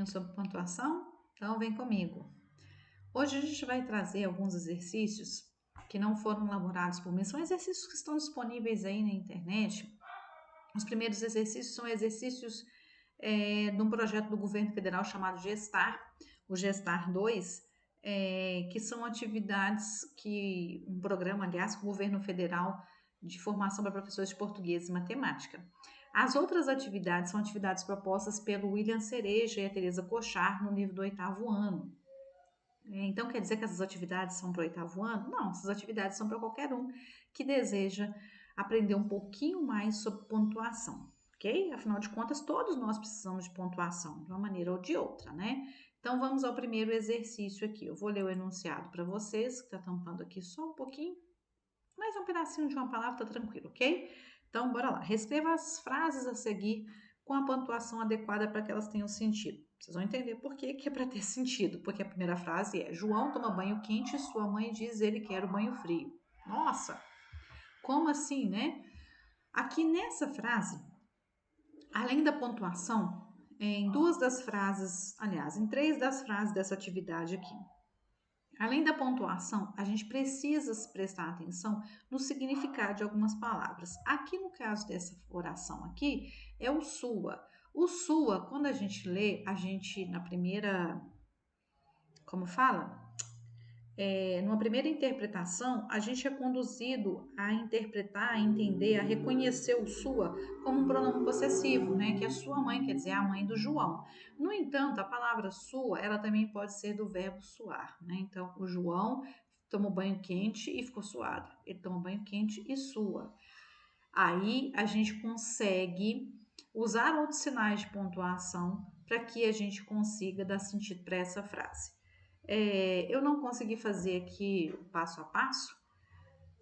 aprendendo sobre pontuação? Então vem comigo. Hoje a gente vai trazer alguns exercícios que não foram elaborados por mim, são exercícios que estão disponíveis aí na internet. Os primeiros exercícios são exercícios de um projeto do governo federal chamado Gestar, o Gestar 2, que são atividades um programa, aliás, que o governo federal de formação para professores de português e matemática. As outras atividades são atividades propostas pelo William Cereja e a Tereza Cochar no nível do 8º ano. Então, quer dizer que essas atividades são para o 8º ano? Não, essas atividades são para qualquer um que deseja aprender um pouquinho mais sobre pontuação, ok? Afinal de contas, todos nós precisamos de pontuação, de uma maneira ou de outra, né? Então, vamos ao primeiro exercício aqui. Eu vou ler o enunciado para vocês, que está tampando aqui só um pouquinho, mais um pedacinho de uma palavra, tá tranquilo, ok? Então, bora lá. Reescreva as frases a seguir com a pontuação adequada para que elas tenham sentido. Vocês vão entender por que é para ter sentido. Porque a primeira frase é: João toma banho quente e sua mãe diz ele quer o banho frio. Nossa, como assim, né? Aqui nessa frase, além da pontuação, em duas das frases, aliás, em 3 das frases dessa atividade aqui, além da pontuação, a gente precisa prestar atenção no significado de algumas palavras. Aqui no caso dessa oração aqui, é o sua. O sua, quando a gente lê, a gente na primeira, como fala? Numa primeira interpretação, a gente é conduzido a interpretar, a entender, a reconhecer o sua como um pronome possessivo, né? Que é sua mãe, quer dizer, a mãe do João. No entanto, a palavra sua, ela também pode ser do verbo suar, né? Então, o João tomou banho quente e ficou suado. Ele tomou banho quente e sua. Aí, a gente consegue usar outros sinais de pontuação para que a gente consiga dar sentido para essa frase. Eu não consegui fazer aqui o passo a passo,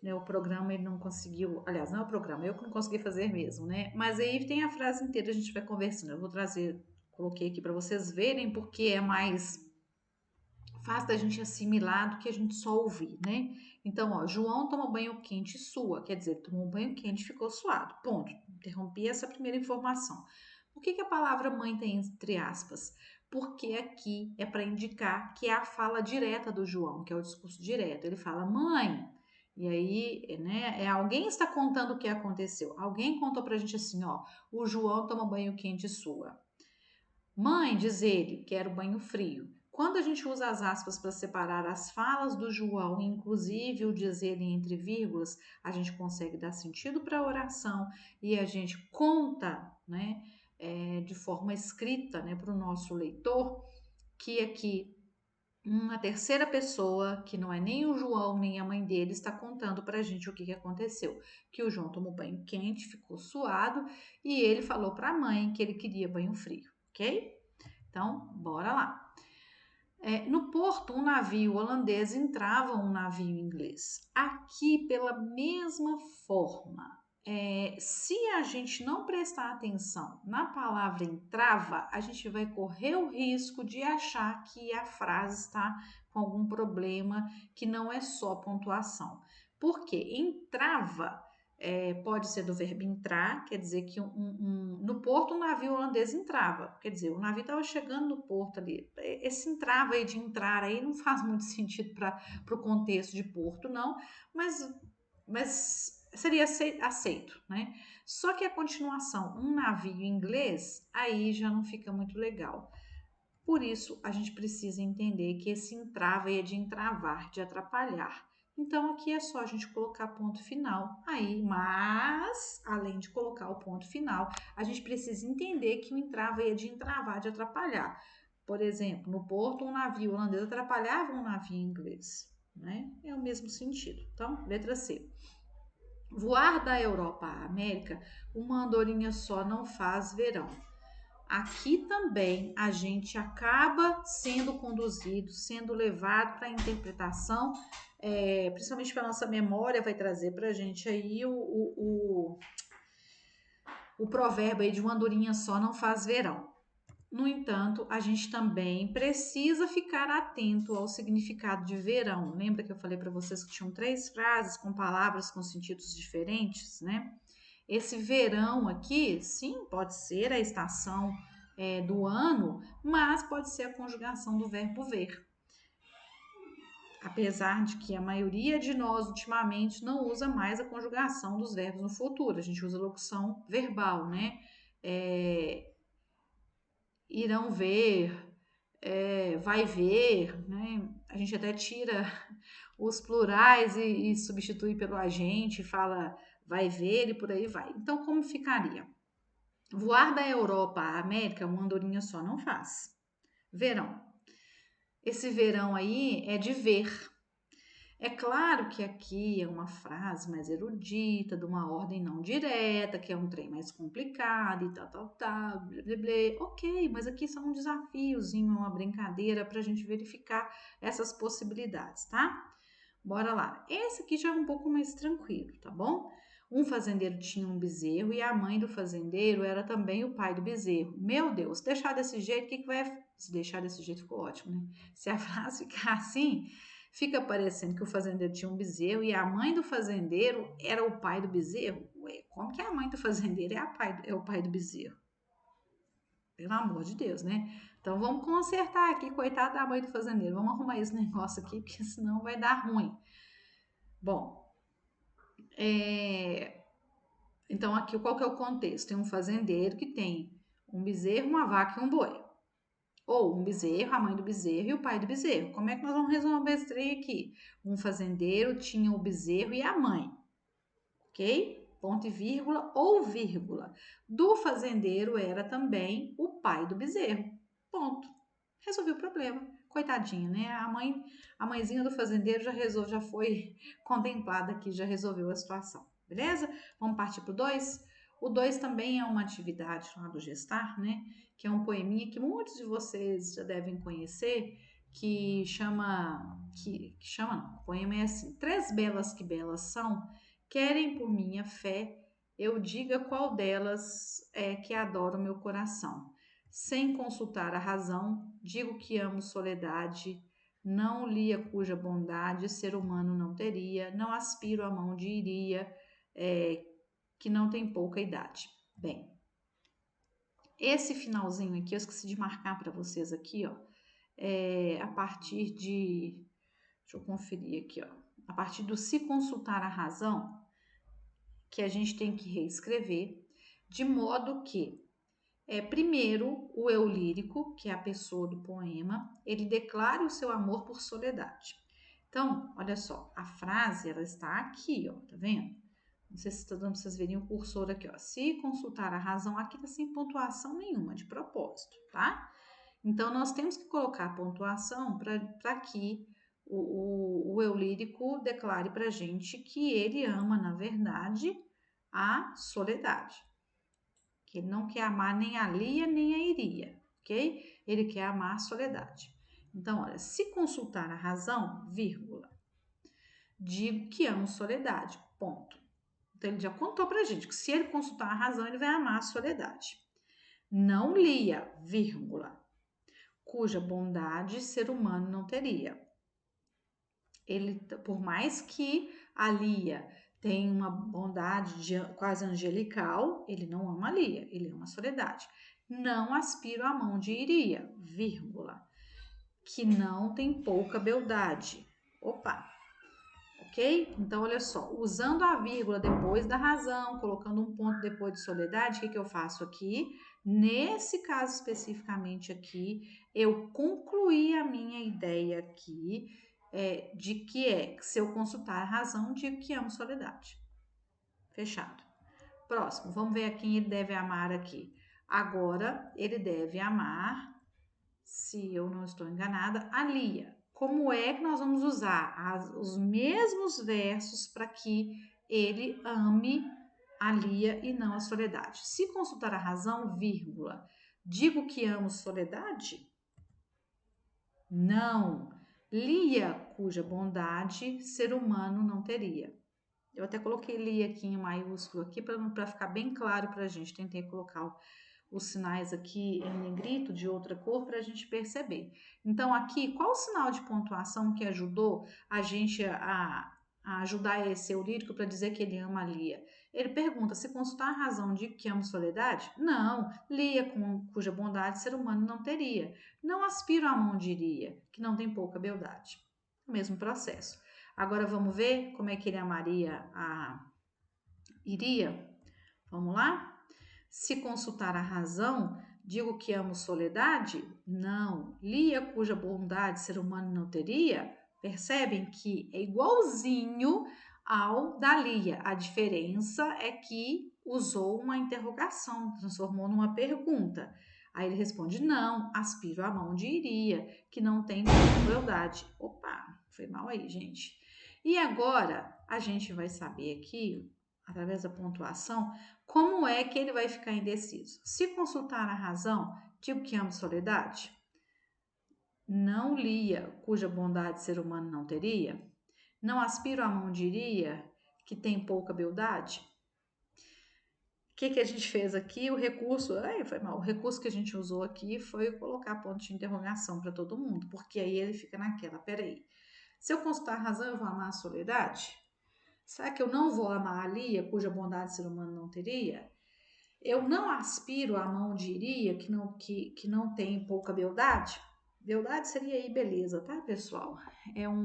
né? O programa ele não conseguiu, aliás, não é o programa, eu que não consegui fazer mesmo, né? Mas aí tem a frase inteira, a gente vai conversando. Eu vou trazer, coloquei aqui para vocês verem, porque é mais fácil da gente assimilar do que a gente só ouvir, né? Então, ó, João tomou banho quente e sua, quer dizer, tomou banho quente e ficou suado. Ponto. Interrompi essa primeira informação. Por que a palavra mãe tem entre aspas? Porque aqui é para indicar que é a fala direta do João, que é o discurso direto. Ele fala, mãe, e aí, né, alguém está contando o que aconteceu. Alguém contou pra gente assim, ó, o João toma banho quente e sua. Mãe, diz ele, quero banho frio. Quando a gente usa as aspas para separar as falas do João, inclusive o dizer entre vírgulas, a gente consegue dar sentido para a oração e a gente conta, né, de forma escrita, né, para o nosso leitor, que aqui uma terceira pessoa, que não é nem o João nem a mãe dele, está contando para a gente o que aconteceu. Que o João tomou banho quente, ficou suado e ele falou para a mãe que ele queria banho frio, ok? Então, bora lá. No porto, um navio holandês entrava um navio inglês. Aqui, pela mesma forma, se a gente não prestar atenção na palavra entrava, a gente vai correr o risco de achar que a frase está com algum problema que não é só pontuação. Porque entrava pode ser do verbo entrar, quer dizer que no porto um navio holandês entrava, quer dizer, o navio estava chegando no porto ali. Esse entrava aí de entrar aí não faz muito sentido para o contexto de porto, não, mas seria aceito, né? Só que a continuação, um navio inglês, aí já não fica muito legal. Por isso, a gente precisa entender que esse entrava é de entravar, de atrapalhar. Então, aqui é só a gente colocar ponto final aí, mas, além de colocar o ponto final, a gente precisa entender que o entrava é de entravar, de atrapalhar. Por exemplo, no porto, um navio holandês atrapalhava um navio inglês, né? É o mesmo sentido. Então, letra C. Voar da Europa à América, uma andorinha só não faz verão. Aqui também a gente acaba sendo conduzido, sendo levado para a interpretação, principalmente para a nossa memória, vai trazer para a gente aí o provérbio aí de uma andorinha só não faz verão. No entanto, a gente também precisa ficar atento ao significado de verão. Lembra que eu falei para vocês que tinham 3 frases com palavras com sentidos diferentes, né? Esse verão aqui, sim, pode ser a estação do ano, mas pode ser a conjugação do verbo ver. Apesar de que a maioria de nós ultimamente não usa mais a conjugação dos verbos no futuro, a gente usa a locução verbal, né? Irão ver, vai ver, né? A gente até tira os plurais e substitui pelo agente, fala vai ver e por aí vai. Então, como ficaria? Voar da Europa à América, uma andorinha só não faz. Verão. Esse verão aí é de ver. É claro que aqui é uma frase mais erudita, de uma ordem não direta, que é um trem mais complicado e tal, blá, blá, blá. Ok, mas aqui são um desafiozinho, uma brincadeira para a gente verificar essas possibilidades, tá? Bora lá. Esse aqui já é um pouco mais tranquilo, tá bom? Um fazendeiro tinha um bezerro e a mãe do fazendeiro era também o pai do bezerro. Meu Deus, se deixar desse jeito, o que vai... Se deixar desse jeito ficou ótimo, né? Se a frase ficar assim, fica parecendo que o fazendeiro tinha um bezerro e a mãe do fazendeiro era o pai do bezerro. Ué, como que a mãe do fazendeiro é o pai do bezerro? Pelo amor de Deus, né? Então vamos consertar aqui, coitada da mãe do fazendeiro. Vamos arrumar esse negócio aqui, porque senão vai dar ruim. Bom, então aqui qual que é o contexto? Tem um fazendeiro que tem um bezerro, uma vaca e um boi. Ou um bezerro, a mãe do bezerro e o pai do bezerro. Como é que nós vamos resolver esse trem aqui? Um fazendeiro tinha o bezerro e a mãe, ok? Ponto e vírgula ou vírgula. Do fazendeiro era também o pai do bezerro. Ponto. Resolvi o problema. Coitadinha, né? A mãezinha do fazendeiro já foi contemplada aqui, já resolveu a situação. Beleza? Vamos partir para o 2? O 2 também é uma atividade lá do Gestar, né? Que é um poeminha que muitos de vocês já devem conhecer, que chama... Que chama não, o poema é assim. 3 belas que belas são, querem por minha fé, eu diga qual delas é que adora o meu coração. Sem consultar a razão, digo que amo soledade, não lia cuja bondade ser humano não teria, não aspiro a mão de iria, que não tem pouca idade. Bem, esse finalzinho aqui, eu esqueci de marcar para vocês aqui, ó, a partir de, deixa eu conferir aqui, ó, a partir do se consultar a razão, que a gente tem que reescrever, de modo que primeiro, o eu lírico, que é a pessoa do poema, ele declara o seu amor por soledade. Então, olha só, a frase ela está aqui, ó, tá vendo? Não sei se está dando para vocês verem o cursor aqui, ó. Se consultar a razão, aqui está sem pontuação nenhuma, de propósito, tá? Então, nós temos que colocar a pontuação para que o eu lírico declare para a gente que ele ama, na verdade, a soledade. Que ele não quer amar nem a Lia nem a Iria, ok? Ele quer amar a soledade. Então, olha, se consultar a razão, vírgula, digo que amo soledade, ponto. Então, ele já contou pra gente que se ele consultar a razão, ele vai amar a soledade. Não Lia, vírgula, cuja bondade ser humano não teria. Ele, por mais que a Lia tem uma bondade quase angelical, ele não ama a Lia, ele ama a soledade. Não aspiro à mão de Iria, vírgula, que não tem pouca beldade. Opa, ok? Então, olha só, usando a vírgula depois da razão, colocando um ponto depois de soledade, o que eu faço aqui? Nesse caso especificamente aqui, eu concluí a minha ideia aqui, de que se eu consultar a razão, digo que amo soledade. Fechado. Próximo, vamos ver a quem ele deve amar aqui. Agora, ele deve amar, se eu não estou enganada, a Lia. Como é que nós vamos usar os mesmos versos para que ele ame a Lia e não a soledade? Se consultar a razão, vírgula, digo que amo soledade? Não. Lia, cuja bondade ser humano não teria. Eu até coloquei Lia aqui em maiúsculo aqui para ficar bem claro para a gente. Tentei colocar os sinais aqui em negrito de outra cor para a gente perceber. Então, aqui, qual o sinal de pontuação que ajudou a gente a a ajudar esse Eurídico para dizer que ele ama a Lia. Ele pergunta: se consultar a razão de que amo soledade? Não, Lia, cuja bondade ser humano não teria. Não aspiro à mão de Iria, que não tem pouca beldade. O mesmo processo. Agora vamos ver como é que ele amaria a Iria? Vamos lá? Se consultar a razão, digo que amo soledade? Não. Lia, cuja bondade ser humano não teria? Percebem que é igualzinho ao da Lia. A diferença é que usou uma interrogação, transformou numa pergunta. Aí ele responde: não, aspiro à mão de Iria, que não tem crueldade. Opa, foi mal aí, gente. E agora a gente vai saber aqui, através da pontuação, como é que ele vai ficar indeciso. Se consultar a razão, digo que amo soledade? Não Lia, cuja bondade ser humano não teria? Não aspiro à mão de Iria, que tem pouca beldade? O que a gente fez aqui? O recurso, foi mal. O recurso que a gente usou aqui foi colocar ponto de interrogação para todo mundo, porque aí ele fica naquela, peraí. Se eu consultar a razão, eu vou amar a soledade? Será que eu não vou amar a Lia, cuja bondade ser humano não teria? Eu não aspiro à mão de Iria, que não tem pouca beldade? Beldade seria aí beleza, tá, pessoal?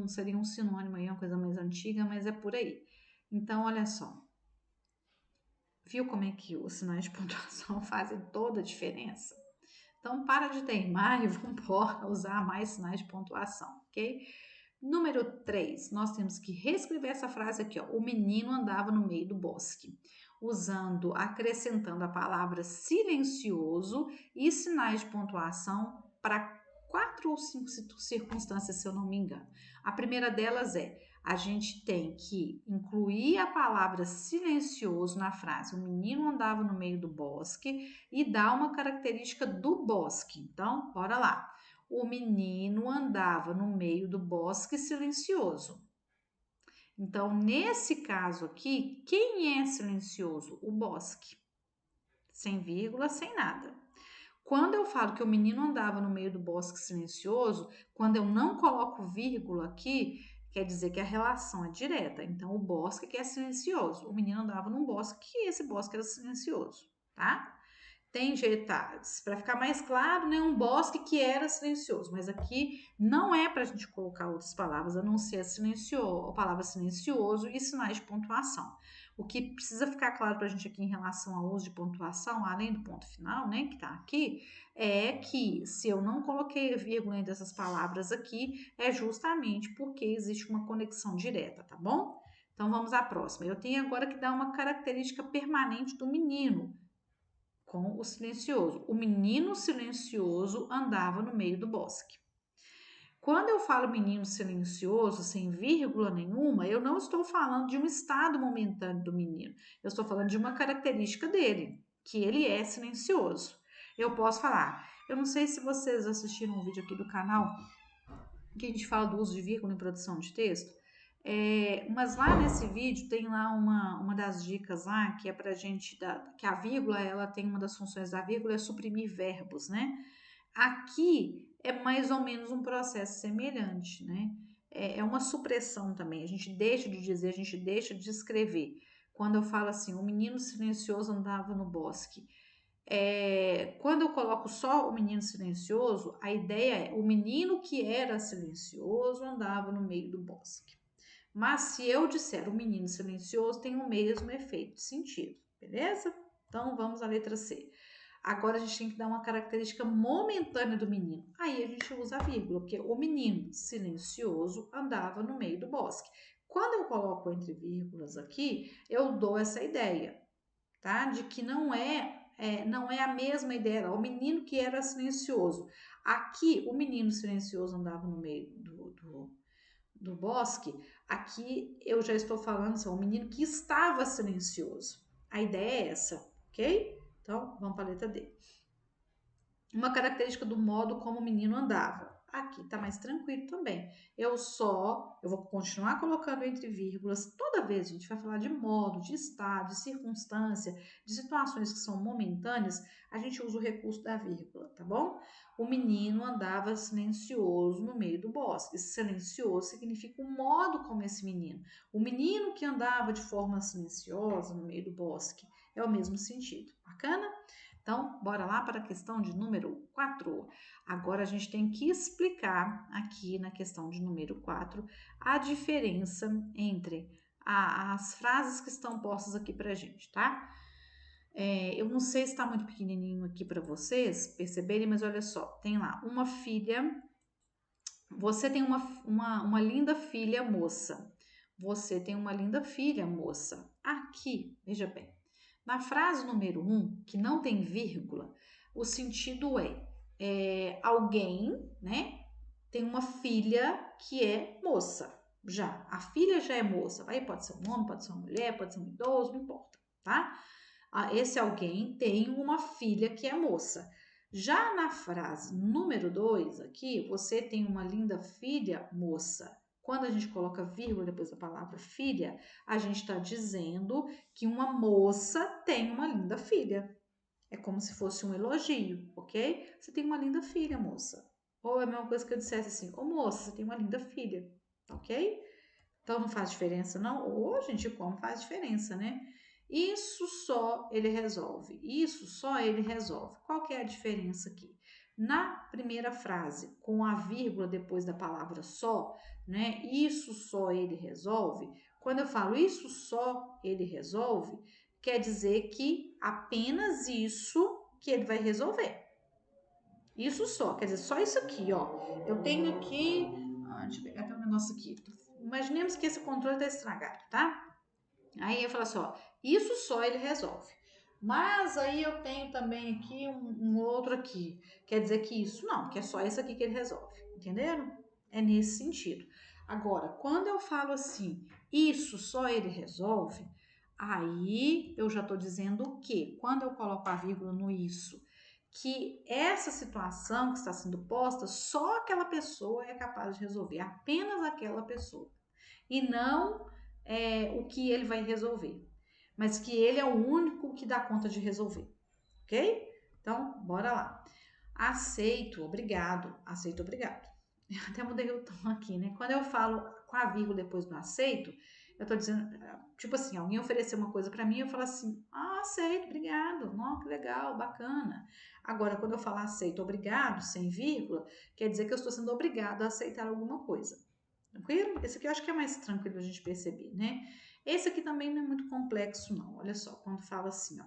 Seria um sinônimo aí, uma coisa mais antiga, mas é por aí. Então, olha só. Viu como é que os sinais de pontuação fazem toda a diferença? Então, para de teimar e vamos usar mais sinais de pontuação, ok? Número 3, nós temos que reescrever essa frase aqui, ó. O menino andava no meio do bosque, acrescentando a palavra silencioso e sinais de pontuação para 4 ou 5 circunstâncias, se eu não me engano. A primeira delas a gente tem que incluir a palavra silencioso na frase. O menino andava no meio do bosque e dar uma característica do bosque. Então, bora lá. O menino andava no meio do bosque silencioso. Então, nesse caso aqui, quem é silencioso? O bosque. Sem vírgula, sem nada. Quando eu falo que o menino andava no meio do bosque silencioso, quando eu não coloco vírgula aqui, quer dizer que a relação é direta. Então, o bosque que é silencioso. O menino andava num bosque e esse bosque era silencioso, tá? Tem jeitados. Para ficar mais claro, né, um bosque que era silencioso, mas aqui não é para a gente colocar outras palavras a não ser a palavra silencioso e sinais de pontuação. O que precisa ficar claro para a gente aqui em relação ao uso de pontuação, além do ponto final, né, que está aqui, é que se eu não coloquei vírgula entre essas palavras aqui, é justamente porque existe uma conexão direta, tá bom? Então vamos à próxima. Eu tenho agora que dar uma característica permanente do menino com o silencioso. O menino silencioso andava no meio do bosque. Quando eu falo menino silencioso, sem vírgula nenhuma, eu não estou falando de um estado momentâneo do menino. Eu estou falando de uma característica dele, que ele é silencioso. Eu posso falar, eu não sei se vocês assistiram um vídeo aqui do canal que a gente fala do uso de vírgula em produção de texto. Mas lá nesse vídeo tem lá uma das dicas lá que é pra gente, que a vírgula, ela tem uma das funções da vírgula é suprimir verbos, né? Aqui é mais ou menos um processo semelhante, né? É uma supressão também, a gente deixa de dizer, a gente deixa de escrever. Quando eu falo assim, o menino silencioso andava no bosque. Quando eu coloco só o menino silencioso, a ideia é o menino que era silencioso andava no meio do bosque. Mas se eu disser o menino silencioso, tem o mesmo efeito de sentido, beleza? Então vamos à letra C. Agora a gente tem que dar uma característica momentânea do menino. Aí a gente usa a vírgula, porque o menino silencioso andava no meio do bosque. Quando eu coloco entre vírgulas aqui, eu dou essa ideia, tá? De que não é a mesma ideia. O menino que era silencioso. Aqui, o menino silencioso andava no meio do bosque. Aqui eu já estou falando assim, o menino que estava silencioso. A ideia é essa, ok? Então, vamos para a letra D. Uma característica do modo como o menino andava. Aqui tá mais tranquilo também. Eu vou continuar colocando entre vírgulas. Toda vez a gente vai falar de modo, de estado, de circunstância, de situações que são momentâneas, a gente usa o recurso da vírgula, tá bom? O menino andava silencioso no meio do bosque. Esse silencioso significa o modo como esse menino. O menino que andava de forma silenciosa no meio do bosque. É o mesmo sentido. Bacana? Então, bora lá para a questão de número 4. Agora a gente tem que explicar aqui na questão de número 4 a diferença entre as frases que estão postas aqui para a gente, tá? Eu não sei se está muito pequenininho aqui para vocês perceberem, mas olha só, tem lá uma filha. Você tem uma linda filha moça. Você tem uma linda filha moça. Aqui, veja bem, na frase número 1, que não tem vírgula, o sentido alguém, né, tem uma filha que é moça. Já, a filha já é moça. Aí pode ser um homem, pode ser uma mulher, pode ser um idoso, não importa, tá? Esse alguém tem uma filha que é moça. Já na frase número 2 aqui, você tem uma linda filha moça. Quando a gente coloca vírgula depois da palavra filha, a gente está dizendo que uma moça tem uma linda filha. É como se fosse um elogio, ok? Você tem uma linda filha, moça. Ou é a mesma coisa que eu dissesse assim, ô moça, você tem uma linda filha, ok? Então não faz diferença, não? Ou, gente, como faz diferença, né? Isso só ele resolve. Isso só ele resolve. Qual que é a diferença aqui? Na primeira frase, com a vírgula depois da palavra só, né? Isso só ele resolve. Quando eu falo isso só ele resolve, quer dizer que apenas isso que ele vai resolver. Isso só, quer dizer, só isso aqui, ó. Eu tenho aqui. Deixa eu pegar até um negócio aqui. Imaginemos que esse controle está estragado, tá? Aí eu falo assim, ó, isso só ele resolve. Mas aí eu tenho também aqui um outro aqui. Quer dizer que isso não, que é só isso aqui que ele resolve. Entenderam? É nesse sentido. Agora, quando eu falo assim, isso só ele resolve, aí eu já estou dizendo o quê? Quando eu coloco a vírgula no isso, que essa situação que está sendo posta, só aquela pessoa é capaz de resolver, apenas aquela pessoa. E não o que ele vai resolver, mas que ele é o único que dá conta de resolver, ok? Então, bora lá. Aceito, obrigado. Aceito, obrigado. Eu até mudei o tom aqui, né? Quando eu falo com a vírgula depois do aceito, eu tô dizendo, tipo assim, alguém oferecer uma coisa para mim, eu falo assim, aceito, obrigado, não, que legal, bacana. Agora, quando eu falar aceito, obrigado, sem vírgula, quer dizer que eu estou sendo obrigado a aceitar alguma coisa. Tranquilo? Esse aqui eu acho que é mais tranquilo a gente perceber, né? Esse aqui também não é muito complexo, não. Olha só, quando fala assim, ó.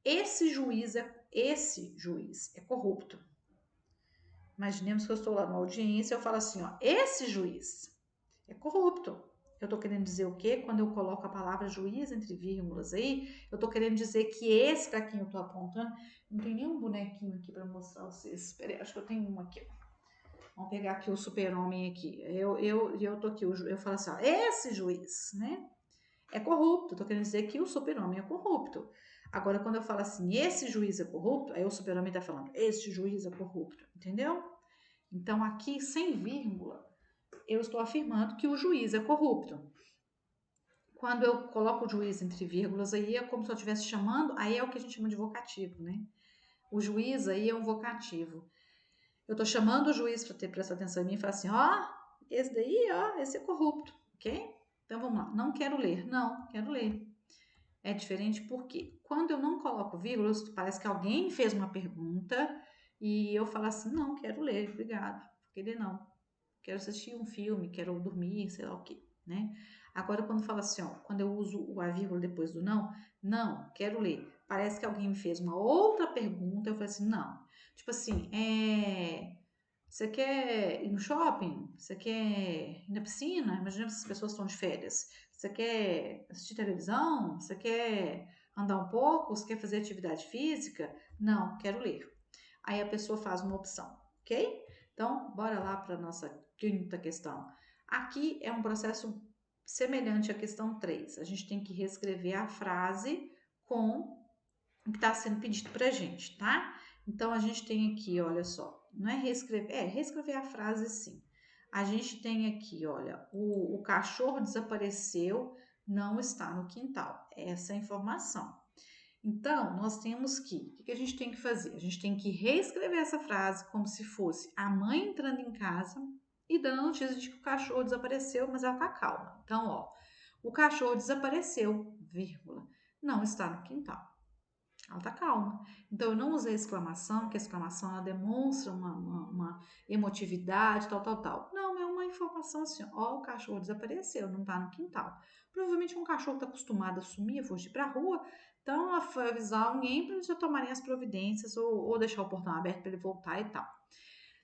Esse juiz é corrupto. Imaginemos que eu estou lá numa audiência e eu falo assim, ó. Esse juiz é corrupto. Eu tô querendo dizer o quê? Quando eu coloco a palavra juiz entre vírgulas aí, eu tô querendo dizer que esse para quem eu tô apontando, não tem nenhum bonequinho aqui para mostrar vocês. Espera aí, acho que eu tenho um aqui, ó. Vamos pegar aqui o super-homem aqui. Eu tô aqui, eu falo assim, ó, esse juiz, né, é corrupto. Tô querendo dizer que o super-homem é corrupto. Agora, quando eu falo assim, esse juiz é corrupto, aí o super-homem tá falando, esse juiz é corrupto, entendeu? Então, aqui, sem vírgula, eu estou afirmando que o juiz é corrupto. Quando eu coloco o juiz entre vírgulas, aí é como se eu estivesse chamando, aí é o que a gente chama de vocativo, né? O juiz aí é um vocativo. Eu tô chamando o juiz para ter prestado atenção em mim e falar assim, ó, esse daí, ó, esse é corrupto, ok? Então vamos lá, não quero ler, não, quero ler. É diferente porque quando eu não coloco vírgulas, parece que alguém fez uma pergunta e eu falo assim, não, quero ler, obrigado, querer não. Quero assistir um filme, quero dormir, sei lá o quê, né? Agora quando fala assim, ó, quando eu uso a vírgula depois do não, não, quero ler. Parece que alguém me fez uma outra pergunta, eu falo assim, não. Tipo assim, você quer ir no shopping? Você quer ir na piscina? Imagina se as pessoas estão de férias. Você quer assistir televisão? Você quer andar um pouco? Você quer fazer atividade física? Não, quero ler. Aí a pessoa faz uma opção, ok? Então, bora lá para a nossa quinta questão. Aqui é um processo semelhante à questão 3. A gente tem que reescrever a frase com o que está sendo pedido para a gente, tá? Então, a gente tem aqui, olha só, não é reescrever, é reescrever a frase sim. A gente tem aqui, olha, o cachorro desapareceu, não está no quintal. Essa é a informação. Então, nós temos o que a gente tem que fazer? A gente tem que reescrever essa frase como se fosse a mãe entrando em casa e dando a notícia de que o cachorro desapareceu, mas ela tá calma. Então, ó, o cachorro desapareceu, vírgula, não está no quintal. Ela tá calma. Então, eu não usei exclamação, que a exclamação ela demonstra uma emotividade, tal, tal, tal. Não, é uma informação assim, ó, o cachorro desapareceu, não tá no quintal. Provavelmente um cachorro tá acostumado a sumir, a fugir pra rua, então ela foi avisar alguém para eles já tomarem as providências ou deixar o portão aberto para ele voltar e tal.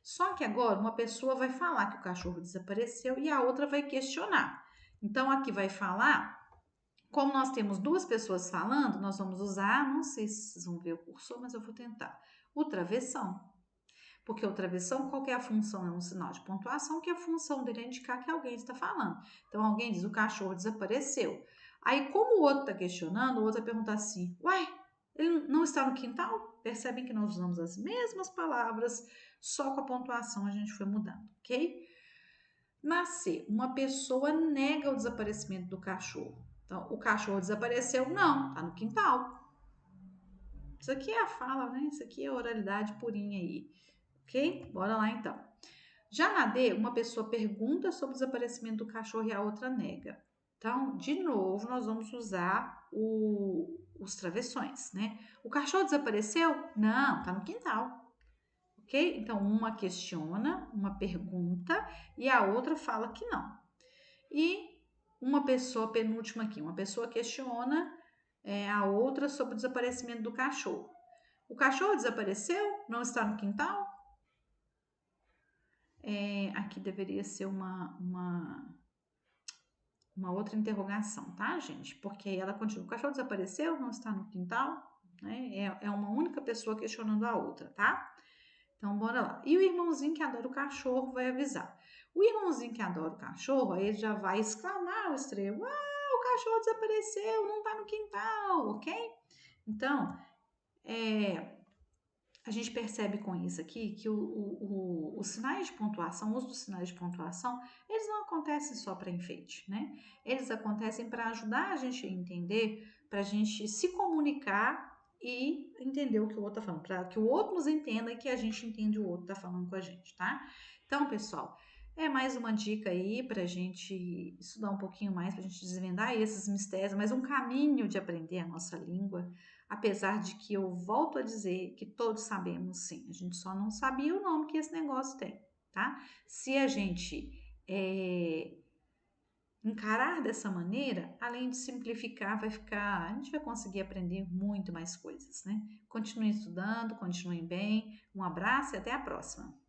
Só que agora uma pessoa vai falar que o cachorro desapareceu e a outra vai questionar. Então, aqui vai falar como nós temos duas pessoas falando, nós vamos usar, não sei se vocês vão ver o cursor, mas eu vou tentar, o travessão. Porque o travessão, qual que é a função? É um sinal de pontuação, que a função dele é indicar que alguém está falando. Então, alguém diz, o cachorro desapareceu. Aí, como o outro está questionando, o outro vai perguntar assim, uai, ele não está no quintal? Percebem que nós usamos as mesmas palavras, só com a pontuação a gente foi mudando, ok? Nascer, uma pessoa nega o desaparecimento do cachorro. Então, o cachorro desapareceu? Não, tá no quintal. Isso aqui é a fala, né? Isso aqui é a oralidade purinha aí. Ok? Bora lá então. Já na D, uma pessoa pergunta sobre o desaparecimento do cachorro e a outra nega. Então, de novo, nós vamos usar os travessões, né? O cachorro desapareceu? Não, tá no quintal. Ok? Então, uma questiona, uma pergunta e a outra fala que não. E uma pessoa, penúltima aqui, uma pessoa questiona a outra sobre o desaparecimento do cachorro. O cachorro desapareceu? Não está no quintal? Aqui deveria ser uma outra interrogação, tá, gente? Porque ela continua. O cachorro desapareceu? Não está no quintal? Né? É uma única pessoa questionando a outra, tá? Então, bora lá. E o irmãozinho que adora o cachorro vai avisar. O irmãozinho que adora o cachorro, aí ele já vai exclamar o estreio. Ah, o cachorro desapareceu, não tá no quintal, ok? Então, a gente percebe com isso aqui que os sinais de pontuação, o uso dos sinais de pontuação, eles não acontecem só para enfeite, né? Eles acontecem para ajudar a gente a entender, para a gente se comunicar e entender o que o outro está falando, para que o outro nos entenda e que a gente entenda o outro está falando com a gente, tá? Então, pessoal, é mais uma dica aí para a gente estudar um pouquinho mais, para a gente desvendar esses mistérios, mas um caminho de aprender a nossa língua. Apesar de que eu volto a dizer que todos sabemos sim, a gente só não sabia o nome que esse negócio tem, tá? Se a gente encarar dessa maneira, além de simplificar, a gente vai conseguir aprender muito mais coisas, né? Continuem estudando, continuem bem, um abraço e até a próxima!